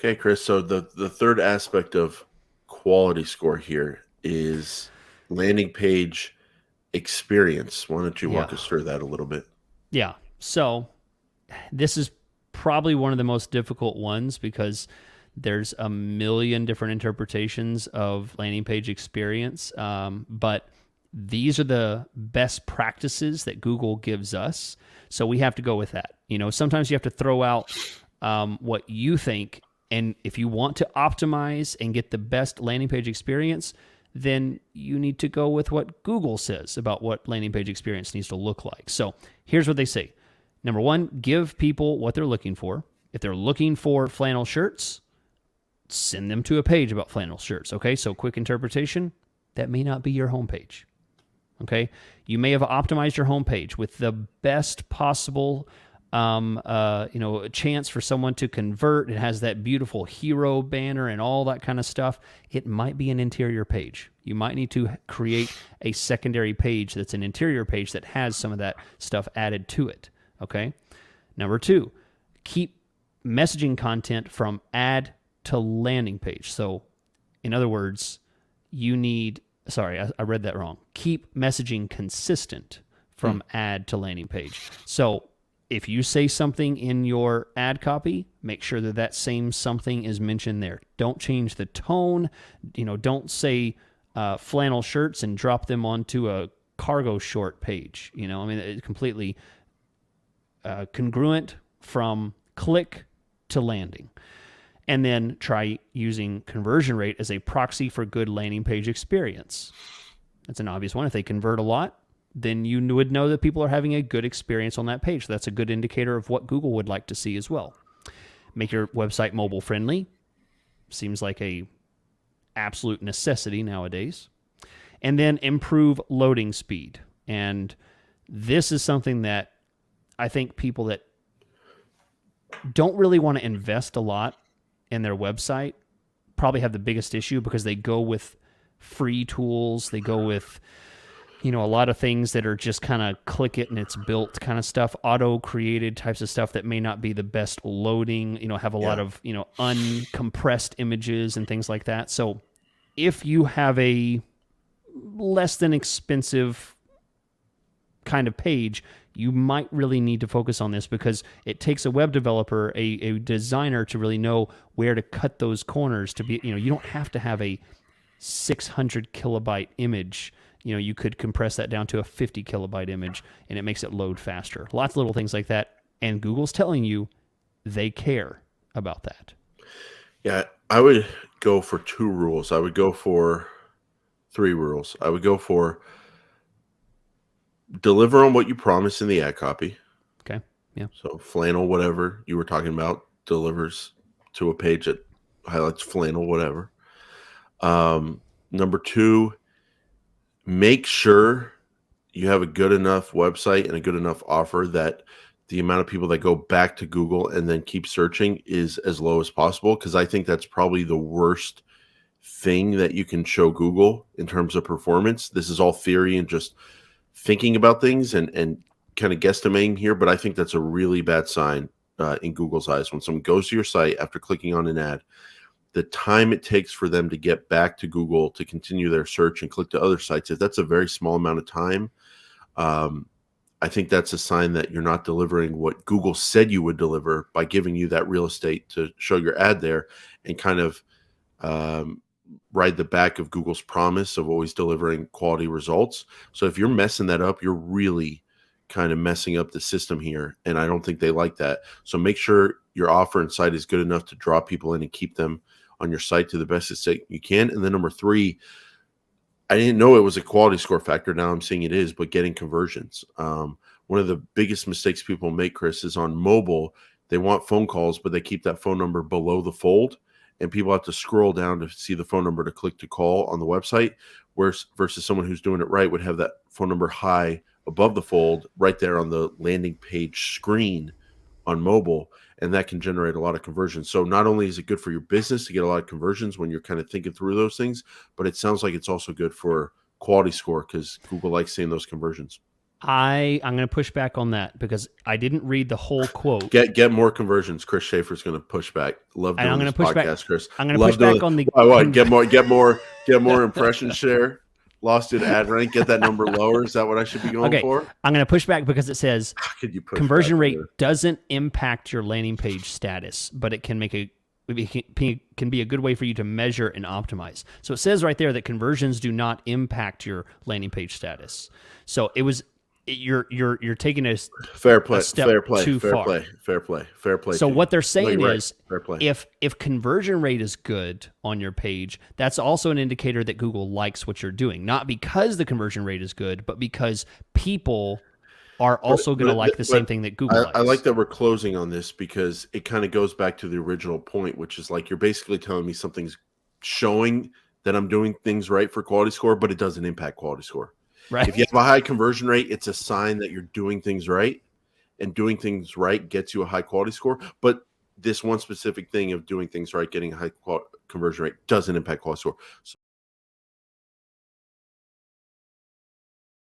Okay, Chris. So the third aspect of quality score here is landing page experience. Why don't you Yeah. walk us through that a little bit? Yeah. So this is probably one of the most difficult ones because there's a million different interpretations of landing page experience. But these are the best practices that Google gives us. So we have to go with that. Sometimes you have to throw out what you think. And if you want to optimize and get the best landing page experience, then you need to go with what Google says about what landing page experience needs to look like. So here's what they say. Number one, give people what they're looking for. If they're looking for flannel shirts, send them to a page about flannel shirts. Okay, so quick interpretation, that may not be your homepage. Okay, you may have optimized your homepage with the best possible chance for someone to convert. It has that beautiful hero banner and all that kind of stuff. It might be an interior page. You might need to create a secondary page that's an interior page that has some of that stuff added to it. Okay. Number two, keep messaging content from ad to landing page. So, in other words, you need, sorry, I read that wrong. Keep messaging consistent Hmm. from ad to landing page. So, if you say something in your ad copy, make sure that that same something is mentioned there. Don't change the tone. Don't say flannel shirts and drop them onto a cargo short page. It's completely congruent from click to landing. And then try using conversion rate as a proxy for good landing page experience. That's an obvious one. If they convert a lot, then you would know that people are having a good experience on that page. So that's a good indicator of what Google would like to see as well. Make your website mobile friendly. Seems like a absolute necessity nowadays. And then improve loading speed. And this is something that I think people that don't really want to invest a lot in their website probably have the biggest issue because they go with free tools. They go with a lot of things that are just kind of click it and it's built kind of stuff, auto created types of stuff that may not be the best loading, have a lot Yeah. of, uncompressed images and things like that. So if you have a less than expensive kind of page, you might really need to focus on this because it takes a web developer, a designer to really know where to cut those corners to be, you don't have to have a 600 kilobyte image. You could compress that down to a 50 kilobyte image and it makes it load faster. Lots of little things like that. And Google's telling you they care about that. Yeah, I would go for two rules. I would go for three rules. I would go for deliver on what you promise in the ad copy. Okay. Yeah. So flannel, whatever you were talking about, delivers to a page that highlights flannel, whatever. Number two, make sure you have a good enough website and a good enough offer that the amount of people that go back to Google and then keep searching is as low as possible. Because I think that's probably the worst thing that you can show Google in terms of performance. This is all theory and just thinking about things and kind of guesstimating here, but I think that's a really bad sign in Google's eyes. When someone goes to your site after clicking on an ad, the time it takes for them to get back to Google to continue their search and click to other sites, if that's a very small amount of time, I think that's a sign that you're not delivering what Google said you would deliver by giving you that real estate to show your ad there and kind of um, ride the back of Google's promise of always delivering quality results. So if you're messing that up, you're really kind of messing up the system here. And I don't think they like that. So make sure your offer and site is good enough to draw people in and keep them on your site to the best extent you can. And then number three, I didn't know it was a quality score factor. Now I'm seeing it is, but getting conversions. One of the biggest mistakes people make, Chris, is on mobile. They want phone calls, but they keep that phone number below the fold, and people have to scroll down to see the phone number to click to call on the website. Whereas versus someone who's doing it right would have that phone number high above the fold, right there on the landing page screen on mobile, and that can generate a lot of conversions. So not only is it good for your business to get a lot of conversions when you're kind of thinking through those things, but it sounds like it's also good for quality score because Google likes seeing those conversions. I'm going to push back on that because I didn't read the whole quote. Get more conversions. Chris Schaefer's going to push back. Love And doing I'm this gonna push back. podcast, Chris. I'm going to Love push back doing- on the. What? Get more impression share. Lost it ad rank. Get that number lower. Is that what I should be going Okay. for? I'm going to push back because it says How could you push conversion back rate there? doesn't impact your landing page status, but it can can be a good way for you to measure and optimize. So it says right there that conversions do not impact your landing page status. So you're taking a Fair play. step Fair play. too Fair far. play. Fair play. Fair play. So Jake. what they're No, saying you're right. is Fair play. if conversion rate is good on your page, that's also an indicator that Google likes what you're doing. Not because the conversion rate is good, but because people are also going to like the same thing that Google likes. I like that we're closing on this because it kind of goes back to the original point, which is like you're basically telling me something's showing that I'm doing things right for quality score, but it doesn't impact quality score. Right. If you have a high conversion rate, it's a sign that you're doing things right, and doing things right gets you a high quality score. But this one specific thing of doing things right, getting a high conversion rate, doesn't impact quality score. So